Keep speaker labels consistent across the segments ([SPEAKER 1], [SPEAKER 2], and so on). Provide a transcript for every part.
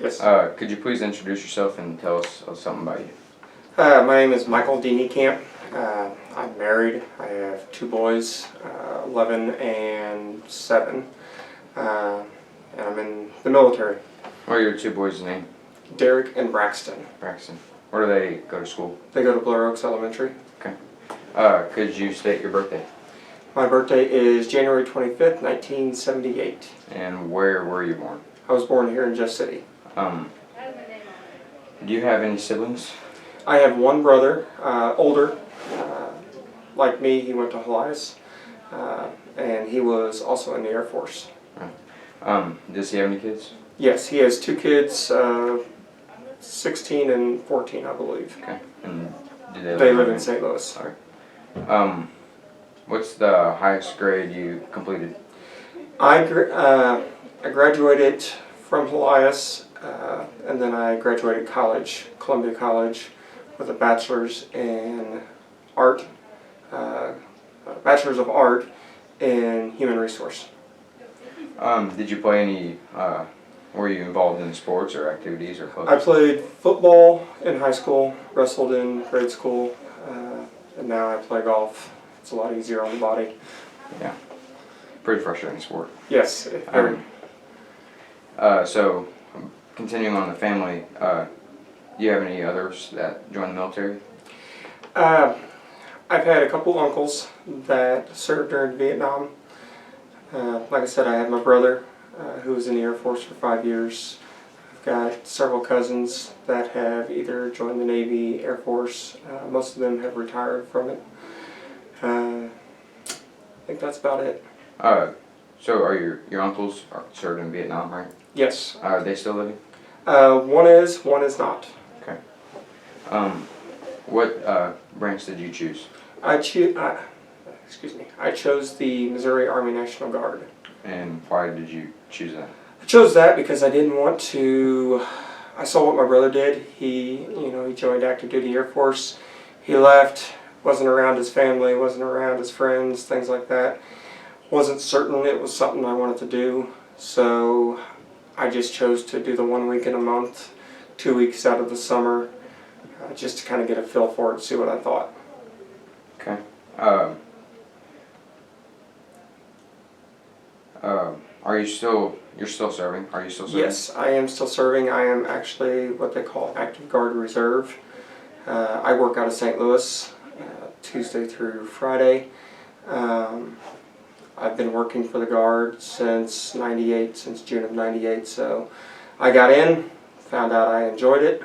[SPEAKER 1] Yes.
[SPEAKER 2] Could you please introduce yourself and tell us something about you?
[SPEAKER 1] My name is Michael D. Niekamp. I'm married. I have two boys, 11 and 7. And I'm in the military.
[SPEAKER 2] What are your two boys' names?
[SPEAKER 1] Derek and Braxton.
[SPEAKER 2] Braxton. Where do they go to school?
[SPEAKER 1] They go to Blair Oaks Elementary.
[SPEAKER 2] Okay. Could you state your birthday?
[SPEAKER 1] My birthday is January 25th, 1978.
[SPEAKER 2] And where were you born?
[SPEAKER 1] I was born here in Jeff City.
[SPEAKER 2] Do you have any siblings?
[SPEAKER 1] I have one brother, older. Like me, he went to Helias. And he was also in the Air Force.
[SPEAKER 2] Does he have any kids?
[SPEAKER 1] Yes, he has 2 kids, 16 and 14, I believe.
[SPEAKER 2] Okay. And do
[SPEAKER 1] They live in St. Louis.
[SPEAKER 2] All right. What's the highest grade you completed?
[SPEAKER 1] I graduated from Helias, and then I graduated college, Columbia College, with a bachelor's in art, a bachelor's of art in human resource.
[SPEAKER 2] Did you play any? Were you involved in sports or activities or clubs?
[SPEAKER 1] I played football in high school, wrestled in grade school, and now I play golf. It's a lot easier on the body.
[SPEAKER 2] Yeah. Pretty frustrating sport.
[SPEAKER 1] Yes, very.
[SPEAKER 2] So, continuing on the family, do you have any others that joined the military?
[SPEAKER 1] I've had a couple uncles that served during Vietnam. Like I said, I have my brother who was in the Air Force for 5 years. I've got several cousins that have either joined the Navy, Air Force. Most of them have retired from it. I think that's about it.
[SPEAKER 2] So are your uncles served in Vietnam, right?
[SPEAKER 1] Yes.
[SPEAKER 2] Are they still living?
[SPEAKER 1] One is not.
[SPEAKER 2] Okay. What branch did you choose?
[SPEAKER 1] I chose the Missouri Army National Guard.
[SPEAKER 2] And why did you choose that?
[SPEAKER 1] I chose that because I didn't want to. I saw what my brother did. He joined active duty Air Force. He left, wasn't around his family, wasn't around his friends, things like that. Wasn't certain it was something I wanted to do, so I just chose to do the 1 week in a month, 2 weeks out of the summer, just to kind of get a feel for it, see what I thought.
[SPEAKER 2] Okay. You're still serving? Are you still serving?
[SPEAKER 1] Yes, I am still serving. I am actually what they call Active Guard Reserve. I work out of St. Louis, Tuesday through Friday. I've been working for the Guard since '98, since June of '98. So I got in, found out I enjoyed it.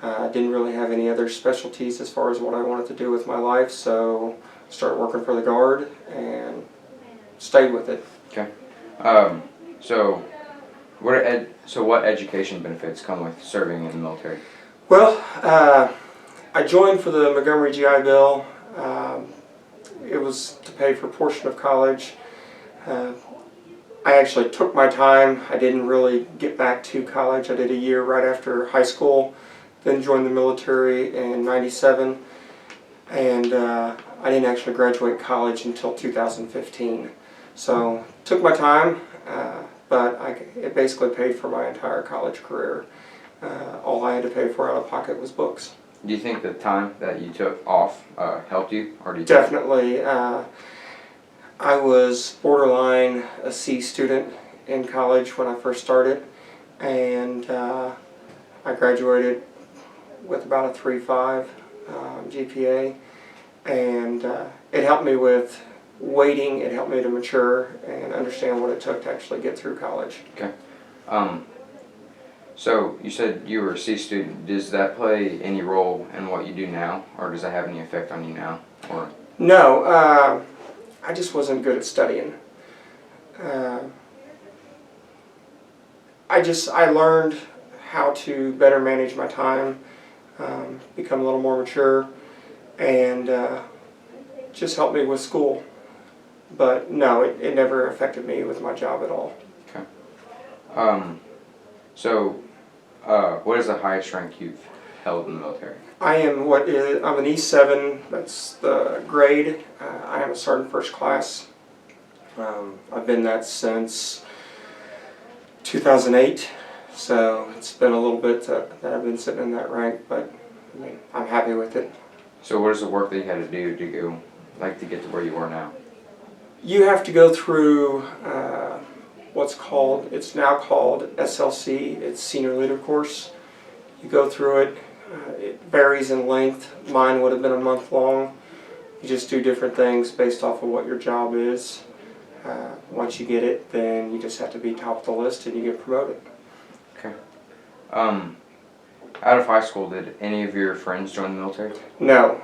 [SPEAKER 1] Didn't really have any other specialties as far as what I wanted to do with my life, so started working for the Guard and stayed with it.
[SPEAKER 2] Okay. So what education benefits come with serving in the military?
[SPEAKER 1] Well, I joined for the Montgomery GI Bill. It was to pay for a portion of college. I actually took my time. I didn't really get back to college. I did a year right after high school, then joined the military in '97, and I didn't actually graduate college until 2015. So took my time, but it basically paid for my entire college career. All I had to pay for out of pocket was books.
[SPEAKER 2] Do you think the time that you took off helped you, or do you?
[SPEAKER 1] Definitely. I was borderline a C student in college when I first started, and I graduated with about a 3.5 GPA, and it helped me with waiting. It helped me to mature and understand what it took to actually get through college.
[SPEAKER 2] Okay. So you said you were a C student. Does that play any role in what you do now, or does that have any effect on you now? Or
[SPEAKER 1] no, I just wasn't good at studying. I learned how to better manage my time, become a little more mature, and just helped me with school. But no, it never affected me with my job at all.
[SPEAKER 2] Okay. What is the highest rank you've held in the military?
[SPEAKER 1] I'm an E7, that's the grade. I am a sergeant first class. I've been that since 2008, So it's been a little bit that I've been sitting in that rank, but I mean, I'm happy with it.
[SPEAKER 2] So what is the work that you had to do to go, like, to get to where you are now?
[SPEAKER 1] You have to go through it's now called SLC, it's Senior Leader Course. You go through it, it varies in length. Mine would have been a month long. You just do different things based off of what your job is. Once you get it, then you just have to be top of the list and you get promoted.
[SPEAKER 2] Okay. Out of high school, did any of your friends join the military?
[SPEAKER 1] No.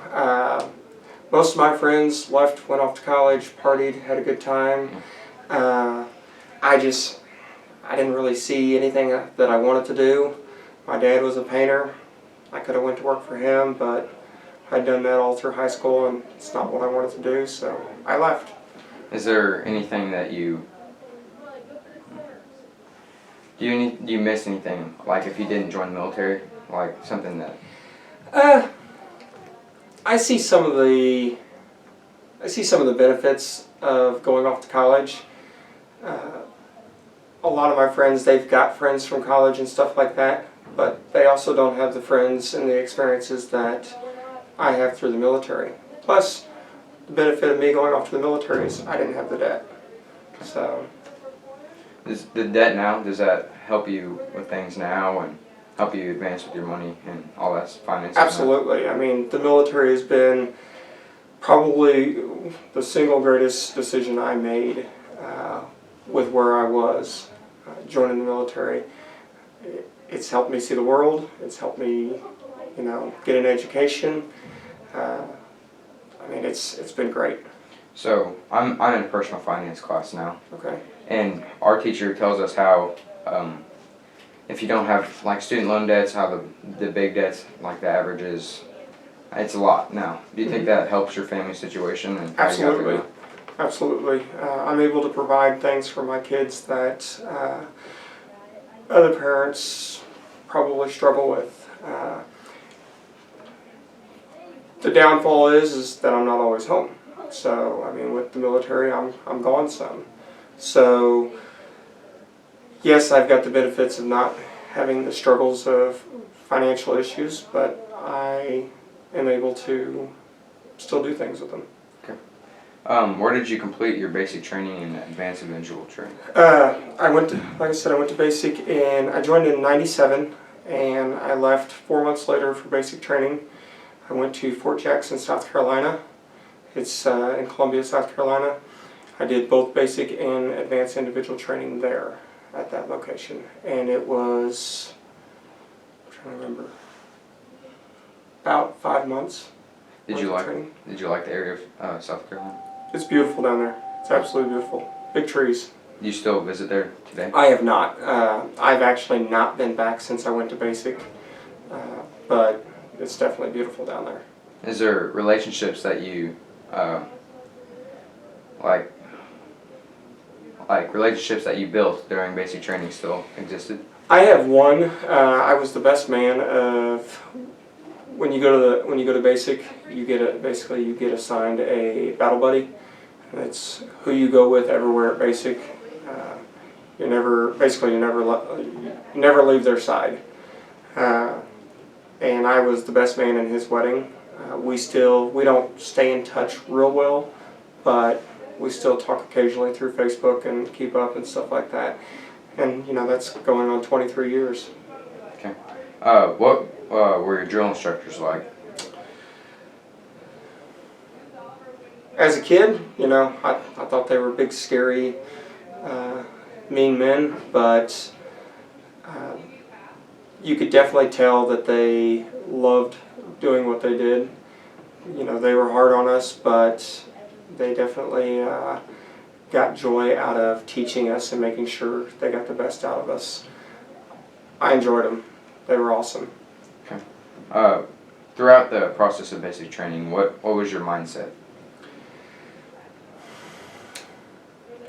[SPEAKER 1] Most of my friends left, went off to college, partied, had a good time. I didn't really see anything that I wanted to do. My dad was a painter. I could have went to work for him, but I'd done that all through high school and it's not what I wanted to do, so I left.
[SPEAKER 2] Is there anything that do you miss anything, like if you didn't join the military, like something that?
[SPEAKER 1] I see some of the benefits of going off to college. A lot of my friends, they've got friends from college and stuff like that, but they also don't have the friends and the experiences that I have through the military. Plus, the benefit of me going off to the military is I didn't have the debt. So,
[SPEAKER 2] The debt now, does that help you with things now and help you advance with your money and all that finances?
[SPEAKER 1] absolutely. I mean, the military has been probably the single greatest decision I made with where I was joining the military. It's helped me see the world. It's helped me, get an education. I mean, it's been great.
[SPEAKER 2] So I'm in a personal finance class now,
[SPEAKER 1] Okay.
[SPEAKER 2] and our teacher tells us how if you don't have like student loan debts, how the big debts, like the average is, it's a lot now. Do you think that helps your family situation and how you got to
[SPEAKER 1] Absolutely.
[SPEAKER 2] go?
[SPEAKER 1] Absolutely. I'm able to provide things for my kids that other parents probably struggle with. The downfall is that I'm not always home. So, I mean, with the military, I'm gone some. So, yes, I've got the benefits of not having the struggles of financial issues, but I am able to still do things with them.
[SPEAKER 2] Where did you complete your basic training and advanced individual training?
[SPEAKER 1] I went to basic I joined in '97 and I left 4 months later for basic training. I went to Fort Jackson, South Carolina. It's in Columbia, South Carolina. I did both basic and advanced individual training there at that location. And it was, I'm trying to remember, about 5 months.
[SPEAKER 2] Did you like the area of South Carolina?
[SPEAKER 1] It's beautiful down there. It's absolutely beautiful. Big trees.
[SPEAKER 2] Do you still visit there today?
[SPEAKER 1] I have not. I've actually not been back since I went to basic, but it's definitely beautiful down there.
[SPEAKER 2] Is there relationships that you like relationships that you built during basic training still existed?
[SPEAKER 1] I have one. I was the best man of when you go to basic, you get assigned a battle buddy. It's who you go with everywhere at basic. You never leave their side. And I was the best man in his wedding. We don't stay in touch real well, but we still talk occasionally through Facebook and keep up and stuff like that. And that's going on 23 years.
[SPEAKER 2] Okay. What were your drill instructors like?
[SPEAKER 1] As a kid, I thought they were big, scary, mean men, but you could definitely tell that they loved doing what they did. They were hard on us, but they definitely got joy out of teaching us and making sure they got the best out of us. I enjoyed them. They were awesome.
[SPEAKER 2] Okay. Throughout the process of basic training, what was your mindset?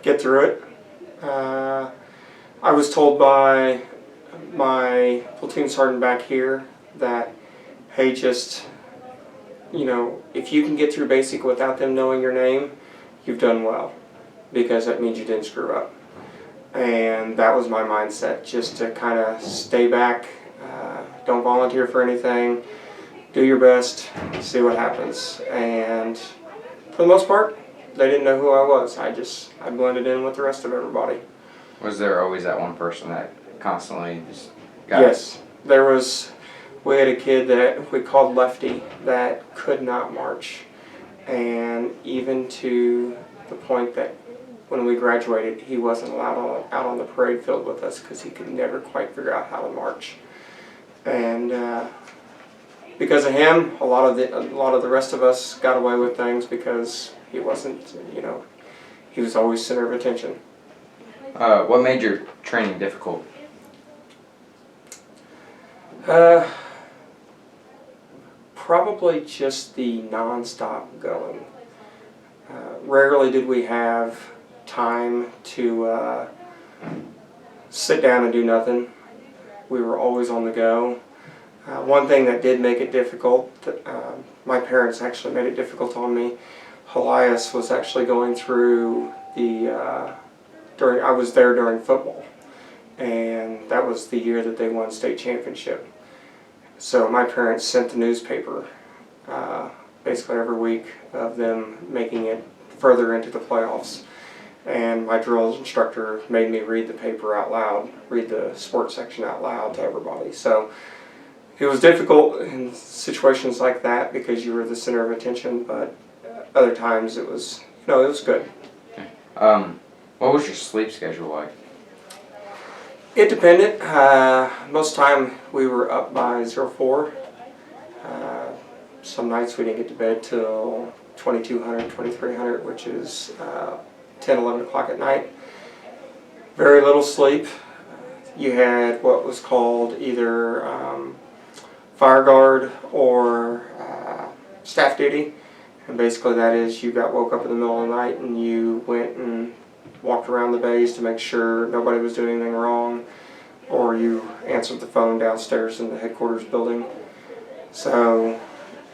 [SPEAKER 1] Get through it. I was told by my platoon sergeant back here that, hey, just, if you can get through basic without them knowing your name, you've done well, because that means you didn't screw up. And that was my mindset, just to kind of stay back, don't volunteer for anything, do your best, see what happens. And for the most part, they didn't know who I was. I blended in with the rest of everybody.
[SPEAKER 2] Was there always that one person that constantly just got
[SPEAKER 1] Yes, we had a kid that we called Lefty that could not march. And even to the point that when we graduated, he wasn't allowed out on the parade field with us because he could never quite figure out how to march. And because of him, a lot of the rest of us got away with things because he wasn't, he was always center of attention.
[SPEAKER 2] What made your training difficult?
[SPEAKER 1] Probably just the non-stop going. Rarely did we have time to sit down and do nothing. We were always on the go. One thing that did make it difficult, my parents actually made it difficult on me. Elias was actually going through I was there during football, and that was the year that they won state championship. So my parents sent the newspaper basically every week of them making it further into the playoffs. And my drill instructor made me read the paper out loud, read the sports section out loud to everybody. So it was difficult in situations like that because you were the center of attention, but other times it was, it was good.
[SPEAKER 2] What was your sleep schedule like?
[SPEAKER 1] It depended. Most time we were up by 04. Some nights we didn't get to bed till 2200, 2300, which is 10, 11 o'clock at night. Very little sleep. You had what was called either fire guard or staff duty. And basically that is you got woke up in the middle of the night and you went and walked around the bays to make sure nobody was doing anything wrong, or you answered the phone downstairs in the headquarters building. So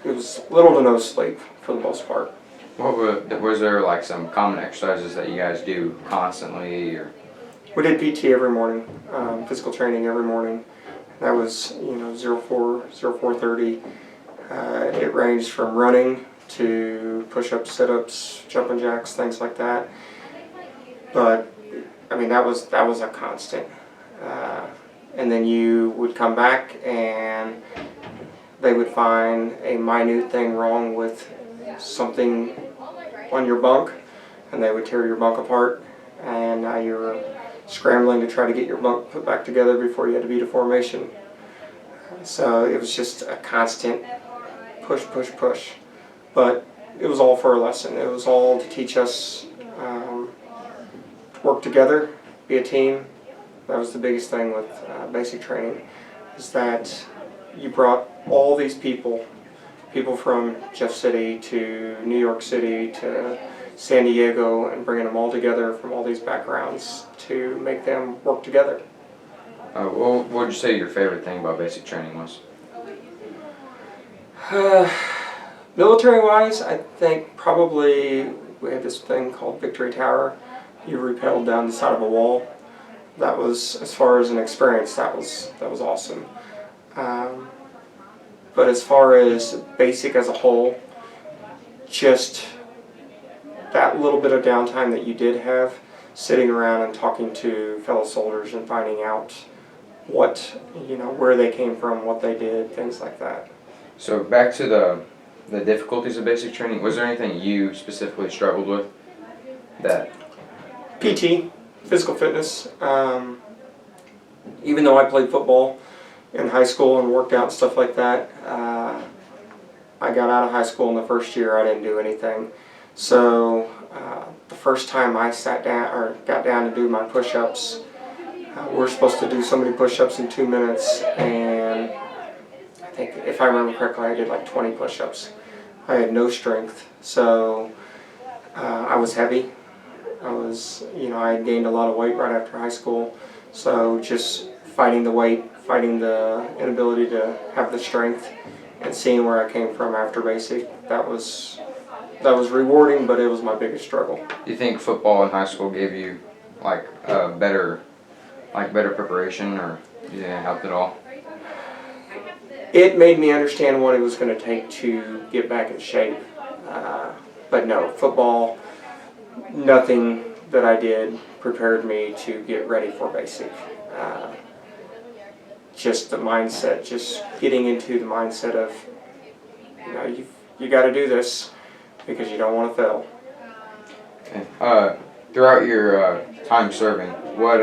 [SPEAKER 1] it was little to no sleep for the most part.
[SPEAKER 2] Was there like some common exercises that you guys do constantly, or?
[SPEAKER 1] We did PT every morning, physical training every morning. That was 04:30. It ranged from running to push-ups, sit-ups, jumping jacks, things like that. But I mean that was a constant. And then you would come back and they would find a minute thing wrong with something on your bunk, and they would tear your bunk apart, and now you're scrambling to try to get your bunk put back together before you had to beat a formation. So it was just a constant push, push, push. But it was all for a lesson. It was all to teach us to work together, be a team. That was the biggest thing with basic training, is that you brought all these people from Jeff City to New York City to San Diego, and bringing them all together from all these backgrounds to make them work together.
[SPEAKER 2] What would you say your favorite thing about basic training was?
[SPEAKER 1] Military-wise, I think probably we had this thing called Victory Tower. You rappelled down the side of a wall. That was, as far as an experience, that was awesome. But as far as basic as a whole, just that little bit of downtime that you did have, sitting around and talking to fellow soldiers and finding out what, where they came from, what they did, things like that.
[SPEAKER 2] So back to the difficulties of basic training, was there anything you specifically struggled with? That
[SPEAKER 1] PT, physical fitness. Even though I played football in high school and worked out and stuff like that, I got out of high school in the first year. I didn't do anything. So the first time I sat down or got down to do my push-ups, we're supposed to do so many push-ups in 2 minutes, and I think if I remember correctly, I did like 20 push-ups. I had no strength, so I was heavy. I had gained a lot of weight right after high school, so just fighting the weight, fighting the inability to have the strength, and seeing where I came from after basic, that was rewarding, but it was my biggest struggle.
[SPEAKER 2] do you think football in high school gave you better preparation, or do you think it helped at all?
[SPEAKER 1] It made me understand what it was going to take to get back in shape. But no, football, nothing that I did prepared me to get ready for basic. Just the mindset, just getting into the mindset of, you got to do this because you don't want to fail.
[SPEAKER 2] Okay. Throughout your time serving, what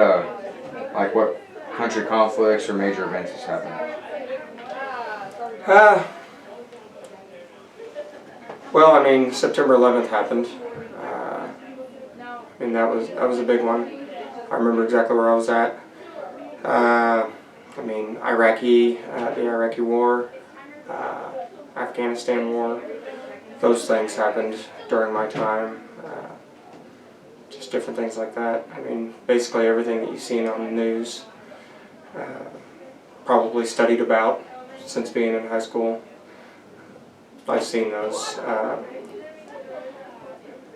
[SPEAKER 2] country conflicts or major events has happened?
[SPEAKER 1] Well, I mean, September 11th happened. I mean, that was a big one. I remember exactly where I was at. I mean, the Iraqi War, Afghanistan War, those things happened during my time. Just different things like that. I mean, basically everything that you've seen on the news, probably studied about since being in high school. I've seen those.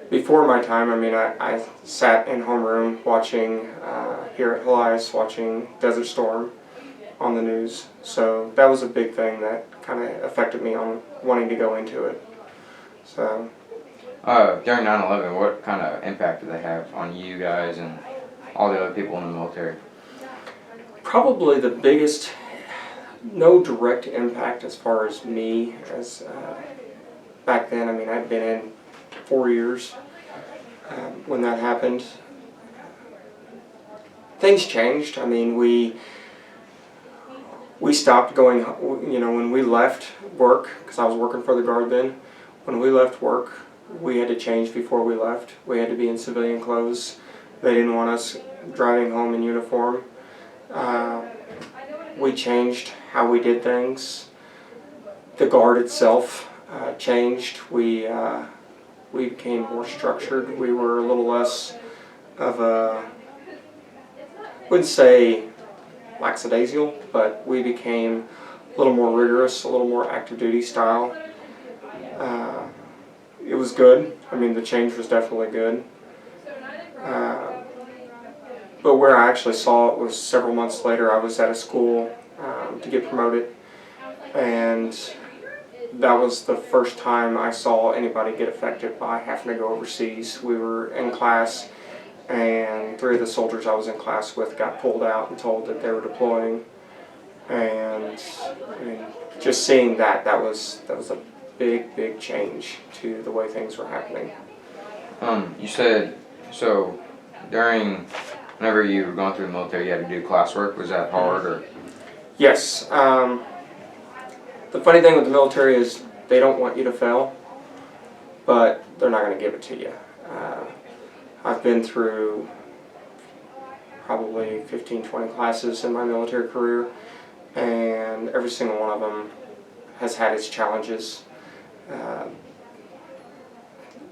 [SPEAKER 1] Before my time, I mean, I sat in homeroom watching, here at Elias, watching Desert Storm on the news. So that was a big thing that kind of affected me on wanting to go into it. So.
[SPEAKER 2] During 9/11, what kind of impact did they have on you guys and all the other people in the military?
[SPEAKER 1] Probably the biggest, no direct impact as far as me, as back then. I mean, I'd been in 4 years when that happened. Things changed. I mean, we stopped going, when we left work, because I was working for the Guard then, when we left work, we had to change before we left. We had to be in civilian clothes. They didn't want us driving home in uniform. We changed how we did things. The Guard itself changed. We became more structured. We were a little less of a, wouldn't say lackadaisical, but we became a little more rigorous, a little more active duty style. It was good. I mean, the change was definitely good. But where I actually saw it was several months later. I was at a school to get promoted, and that was the first time I saw anybody get affected by having to go overseas. We were in class, and 3 of the soldiers I was in class with got pulled out and told that they were deploying. And I mean, just seeing that was a big change to the way things were happening.
[SPEAKER 2] You said, so whenever you were going through the military, you had to do classwork. Was that hard, or?
[SPEAKER 1] Yes. The funny thing with the military is they don't want you to fail, but they're not going to give it to you. I've been through probably 15, 20 classes in my military career, and every single one of them has had its challenges.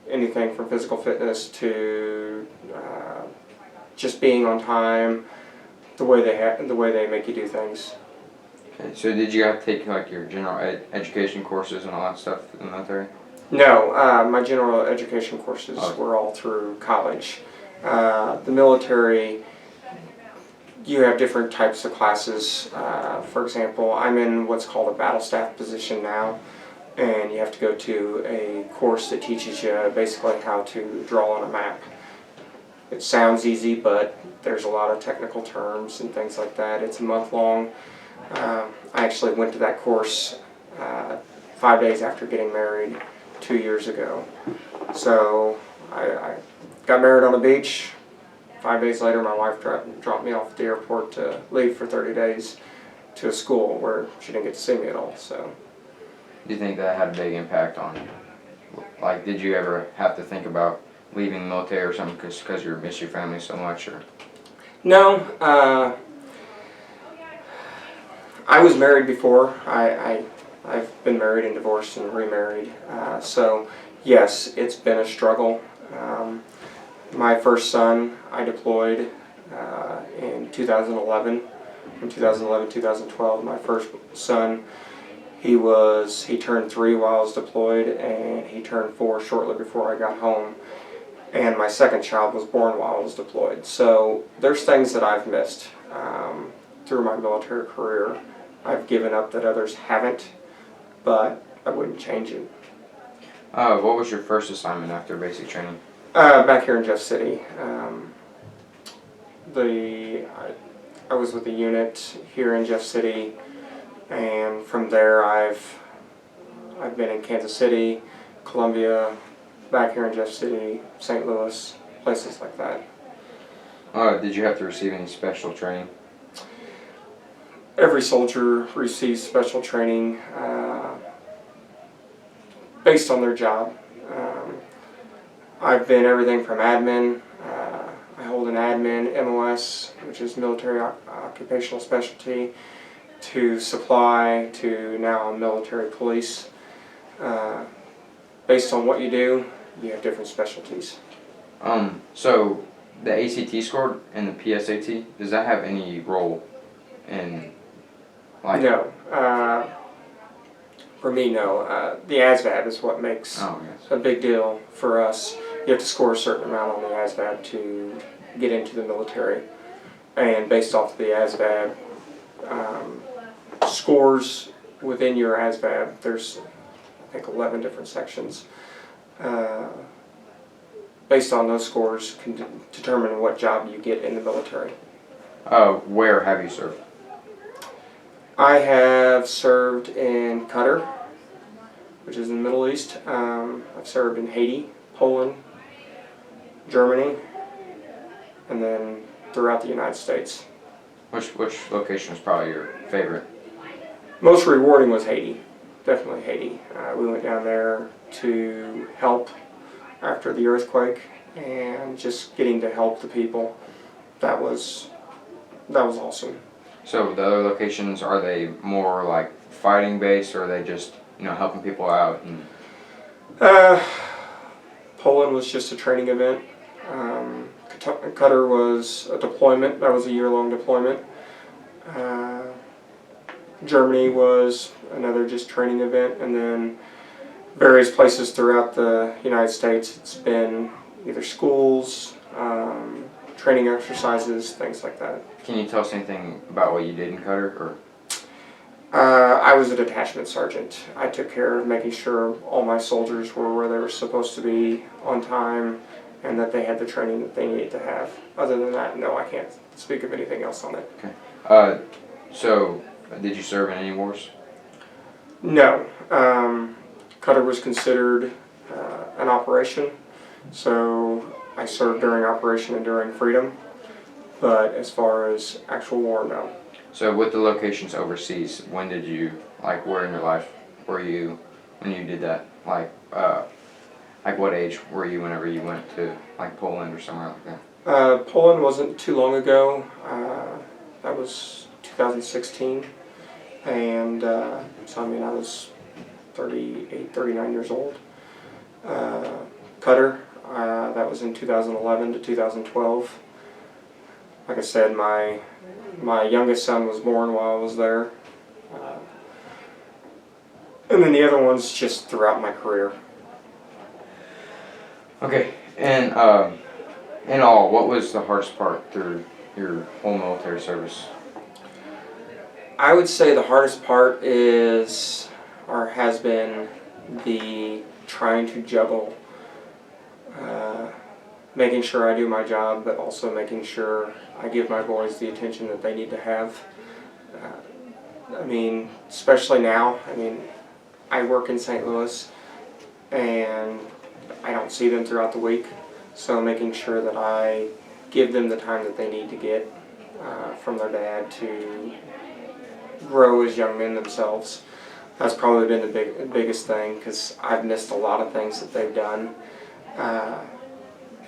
[SPEAKER 1] Anything from physical fitness to just being on time, the way they make you do things.
[SPEAKER 2] Okay, so did you have to take like your general education courses and all that stuff in the military?
[SPEAKER 1] No, my general education courses were all through college. The military, you have different types of classes. For example, I'm in what's called a battle staff position now, and you have to go to a course that teaches you basically how to draw on a map. It sounds easy, but there's a lot of technical terms and things like that. It's a month long. I actually went to that course 5 days after getting married 2 years ago. So I got married on the beach. 5 days later, my wife dropped me off at the airport to leave for 30 days to a school where she didn't get to see me at all. So.
[SPEAKER 2] Do you think that had a big impact on you? Like, did you ever have to think about leaving the military or something because you miss your family so much, or?
[SPEAKER 1] No. I was married before. I've been married and divorced and remarried. So, yes, it's been a struggle. My first son, I deployed in 2011. From 2011 2012, my first son, he turned 3 while I was deployed, and he turned 4 shortly before I got home. and my second child was born while I was deployed. So there's things that I've missed through my military career. I've given up that others haven't, but I wouldn't change it.
[SPEAKER 2] What was your first assignment after basic training?
[SPEAKER 1] Back here in Jeff City. I was with a unit here in Jeff City, and from there I've been in Kansas City, Columbia, back here in Jeff City, St. Louis, places like that.
[SPEAKER 2] Did you have to receive any special training?
[SPEAKER 1] Every soldier receives special training based on their job. I've been everything from admin. I hold an admin MOS, which is military occupational specialty, to supply, to now military police. Based on what you do, you have different specialties.
[SPEAKER 2] So the ACT score and the PSAT, does that have any role in, like?
[SPEAKER 1] No. For me, no. The ASVAB is what makes a big deal for us. You have to score a certain amount on the ASVAB to get into the military. And based off the ASVAB scores within your ASVAB, there's, I think, 11 different sections. Based on those scores can determine what job you get in the military.
[SPEAKER 2] Where have you served?
[SPEAKER 1] I have served in Qatar, which is in the Middle East. I've served in Haiti, Poland, Germany, and then throughout the United States.
[SPEAKER 2] Which location was probably your favorite?
[SPEAKER 1] Most rewarding was Haiti, definitely Haiti. We went down there to help after the earthquake, and just getting to help the people, that was awesome.
[SPEAKER 2] So the other locations, are they more like fighting based, or are they just, helping people out? And
[SPEAKER 1] Poland was just a training event. Qatar was a deployment. That was a year-long deployment. Germany was another just training event, and then various places throughout the United States. It's been either schools, training exercises, things like that.
[SPEAKER 2] Can you tell us anything about what you did in Qatar? Or?
[SPEAKER 1] I was a detachment sergeant. I took care of making sure all my soldiers were where they were supposed to be on time, and that they had the training that they needed to have. Other than that, no, I can't speak of anything else on it.
[SPEAKER 2] Okay. So, did you serve in any wars?
[SPEAKER 1] No. Qatar was considered an operation, so I served during Operation Enduring Freedom, but as far as actual war, no.
[SPEAKER 2] So with the locations overseas, when did you, where in your life were you when you did that? What age were you whenever you went to, Poland or somewhere like that?
[SPEAKER 1] Poland wasn't too long ago. That was 2016, and so I was 38, 39 years old. Qatar, that was in 2011 to 2012. Like I said, my youngest son was born while I was there. And then the other ones just throughout my career.
[SPEAKER 2] Okay, and in all, what was the hardest part through your whole military service?
[SPEAKER 1] I would say the hardest part is, or has been, the trying to juggle making sure I do my job, but also making sure I give my boys the attention that they need to have. Especially now, I work in St. Louis, and I don't see them throughout the week, so making sure that I give them the time that they need to get from their dad to grow as young men themselves. That's probably been the biggest thing, because I've missed a lot of things that they've done.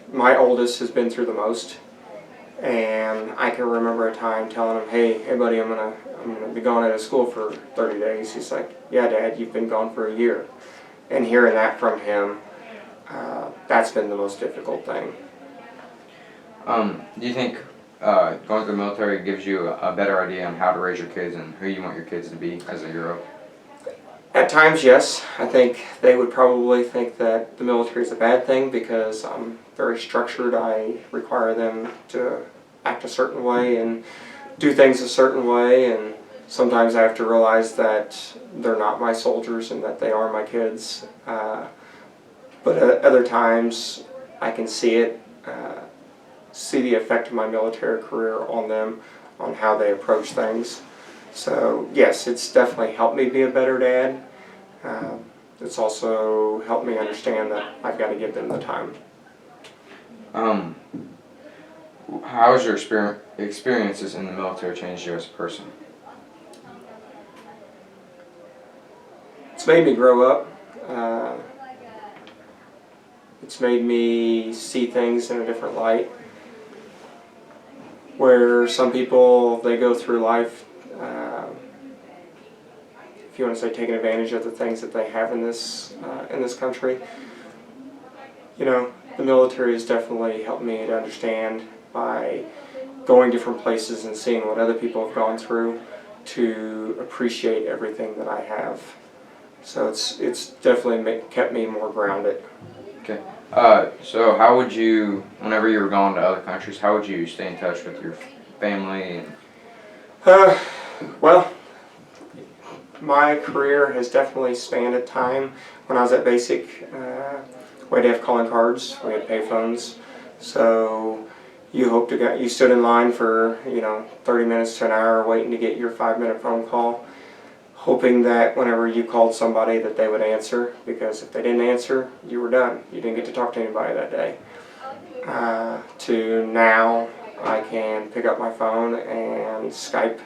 [SPEAKER 1] My oldest has been through the most, and I can remember a time telling him, hey buddy, I'm gonna be gone out of school for 30 days. He's like, yeah Dad, you've been gone for a year. And hearing that from him, that's been the most difficult thing.
[SPEAKER 2] Do you think going to the military gives you a better idea on how to raise your kids and who you want your kids to be as a hero?
[SPEAKER 1] At times, yes. I think they would probably think that the military is a bad thing because I'm very structured. I require them to act a certain way and do things a certain way, and sometimes I have to realize that they're not my soldiers and that they are my kids. But other times I can see it, see the effect of my military career on them, on how they approach things. So yes, it's definitely helped me be a better dad. It's also helped me understand that I've got to give them the time.
[SPEAKER 2] How has your experiences in the military changed you as a person?
[SPEAKER 1] It's made me grow up. It's made me see things in a different light. Where some people, they go through life, if you want to say, taking advantage of the things that they have in this country. You know, the military has definitely helped me to understand by going different places and seeing what other people have gone through to appreciate everything that I have. So it's definitely kept me more grounded.
[SPEAKER 2] Okay. So how would you, whenever you were going to other countries, how would you stay in touch with your family?
[SPEAKER 1] Well, my career has definitely spanned a time. When I was at basic, we had to have calling cards. We had payphones. So you stood in line for 30 minutes to an hour waiting to get your 5-minute phone call, hoping that whenever you called somebody that they would answer, because if they didn't answer, you were done. You didn't get to talk to anybody that day. To now, I can pick up my phone and Skype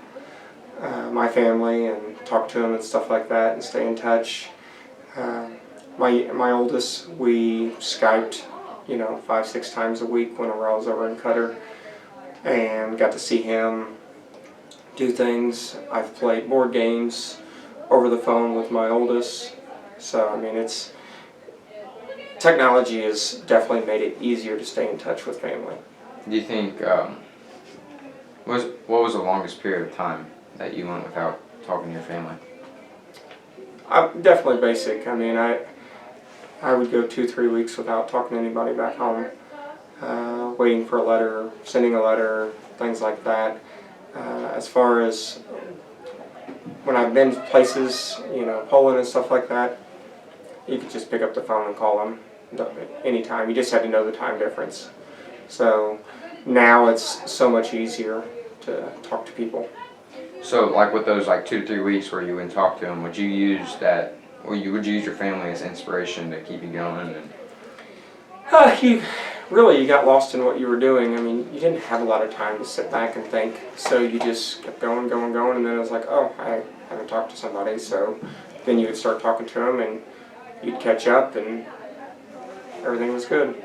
[SPEAKER 1] my family and talk to them and stuff like that and stay in touch. My oldest, we Skyped 5-6 times a week whenever I was over in Qatar, and got to see him do things. I've played board games over the phone with my oldest. So I mean, technology has definitely made it easier to stay in touch with family.
[SPEAKER 2] Do you think what was the longest period of time that you went without talking to your family?
[SPEAKER 1] Definitely basic. I mean, I would go 2-3 weeks without talking to anybody back home, waiting for a letter, sending a letter, things like that. As far as when I've been to places, Poland and stuff like that, you could just pick up the phone and call them anytime. You just had to know the time difference. So now it's so much easier to talk to people.
[SPEAKER 2] So, like with those 2 to 3 weeks where you wouldn't talk to them, would you use that, or would you use your family as inspiration to keep you going?
[SPEAKER 1] You got lost in what you were doing. I mean, you didn't have a lot of time to sit back and think, so you just kept going, and then it was like, oh, I haven't talked to somebody, so then you would start talking to them, and you'd catch up, and everything was good.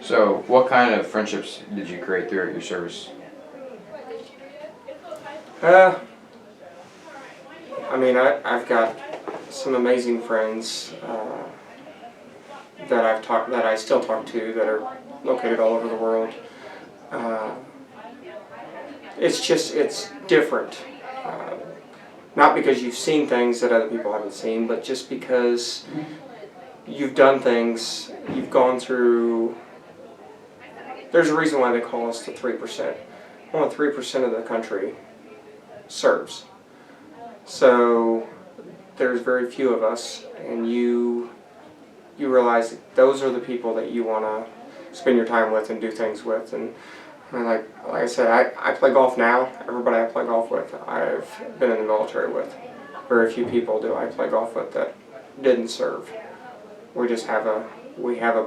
[SPEAKER 2] So, what kind of friendships did you create throughout your service?
[SPEAKER 1] I mean, I've got some amazing friends that I still talk to that are located all over the world. It's different. Not because you've seen things that other people haven't seen, but just because you've done things, you've gone through. There's a reason why they call us the 3%. Only 3% of the country serves. So there's very few of us, and you realize that those are the people that you want to spend your time with and do things with. And like I said, I play golf now. Everybody I play golf with, I've been in the military with. Very few people do I play golf with that didn't serve. We just have a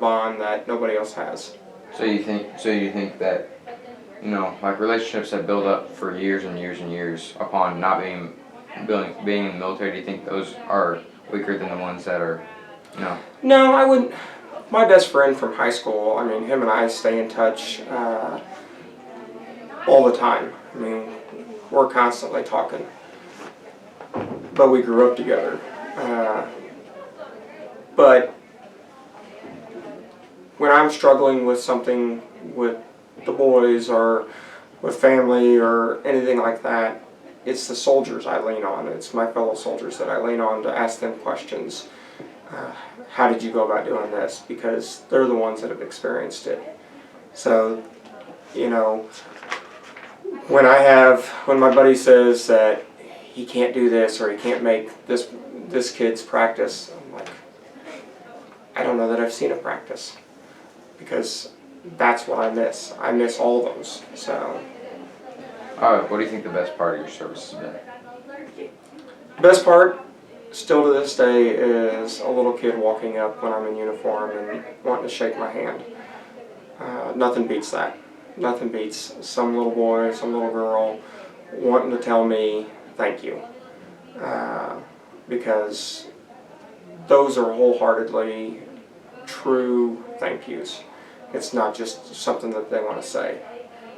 [SPEAKER 1] bond that nobody else has.
[SPEAKER 2] So you think that relationships that build up for years and years and years upon not being in the military, do you think those are weaker than the ones that are,
[SPEAKER 1] No, I wouldn't. My best friend from high school, I mean, him and I stay in touch all the time. I mean, we're constantly talking. But we grew up together. But when I'm struggling with something with the boys or with family or anything like that, it's the soldiers I lean on. It's my fellow soldiers that I lean on to ask them questions. How did you go about doing this? Because they're the ones that have experienced it. So, you know, when my buddy says that he can't do this or he can't make this kid's practice, I'm like, I don't know that I've seen a practice, because that's what I miss. I miss all those. So,
[SPEAKER 2] What do you think the best part of your service has been?
[SPEAKER 1] the best part, still to this day, is a little kid walking up when I'm in uniform and wanting to shake my hand. Nothing beats that. Nothing beats some little boy, some little girl wanting to tell me thank you. Because those are wholeheartedly true thank yous. It's not just something that they want to say,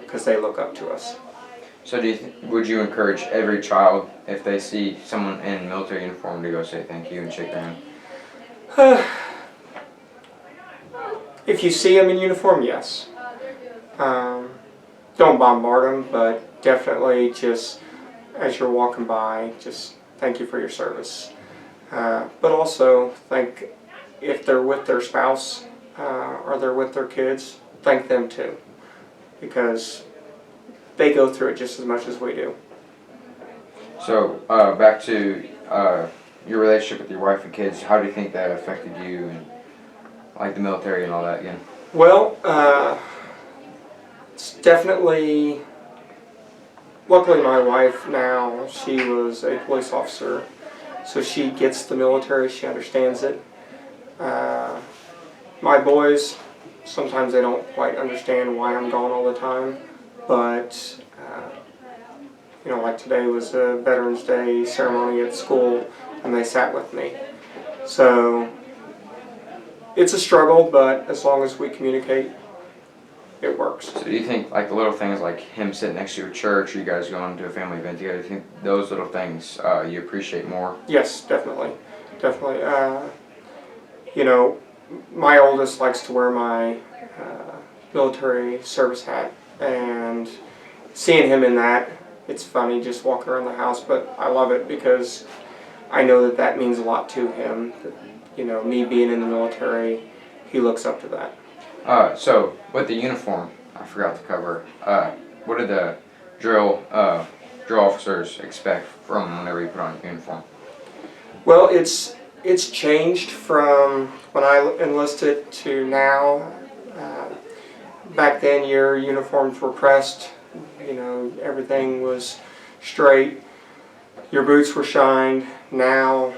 [SPEAKER 1] because they look up to us.
[SPEAKER 2] So would you encourage every child, if they see someone in military uniform, to go say thank you and shake their hand?
[SPEAKER 1] If you see them in uniform, yes. Don't bombard them, but definitely just as you're walking by, just thank you for your service. But also if they're with their spouse or they're with their kids, thank them too, because they go through it just as much as we do.
[SPEAKER 2] So back to your relationship with your wife and kids, how do you think that affected you and like the military and all that again?
[SPEAKER 1] Well, it's definitely, luckily my wife now, she was a police officer, so she gets the military, she understands it. My boys, sometimes they don't quite understand why I'm gone all the time, but like today was a Veterans Day ceremony at school, and they sat with me. So it's a struggle, but as long as we communicate, it works.
[SPEAKER 2] So do you think like the little things like him sitting next to you at church, or you guys going to a family event together, do you think those little things you appreciate more?
[SPEAKER 1] Yes, definitely. Definitely. My oldest likes to wear my military service hat, and seeing him in that, it's funny just walking around the house, but I love it because I know that means a lot to him. That, me being in the military, he looks up to that.
[SPEAKER 2] So with the uniform, I forgot to cover. What did the drill officers expect from whenever you put on your uniform?
[SPEAKER 1] Well, it's changed from when I enlisted to now. Back then, your uniforms were pressed. Everything was straight. Your boots were shined. Now,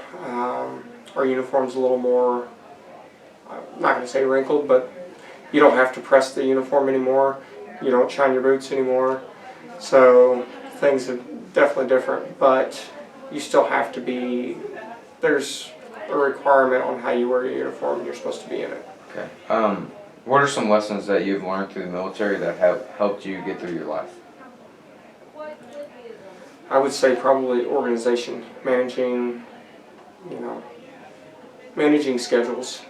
[SPEAKER 1] our uniform's a little more, I'm not going to say wrinkled, but you don't have to press the uniform anymore. You don't shine your boots anymore. So things are definitely different, but you still have to be, there's a requirement on how you wear your uniform, and you're supposed to be in it.
[SPEAKER 2] Okay. What are some lessons that you've learned through the military that have helped you get through your life?
[SPEAKER 1] I would say probably organization, managing schedules.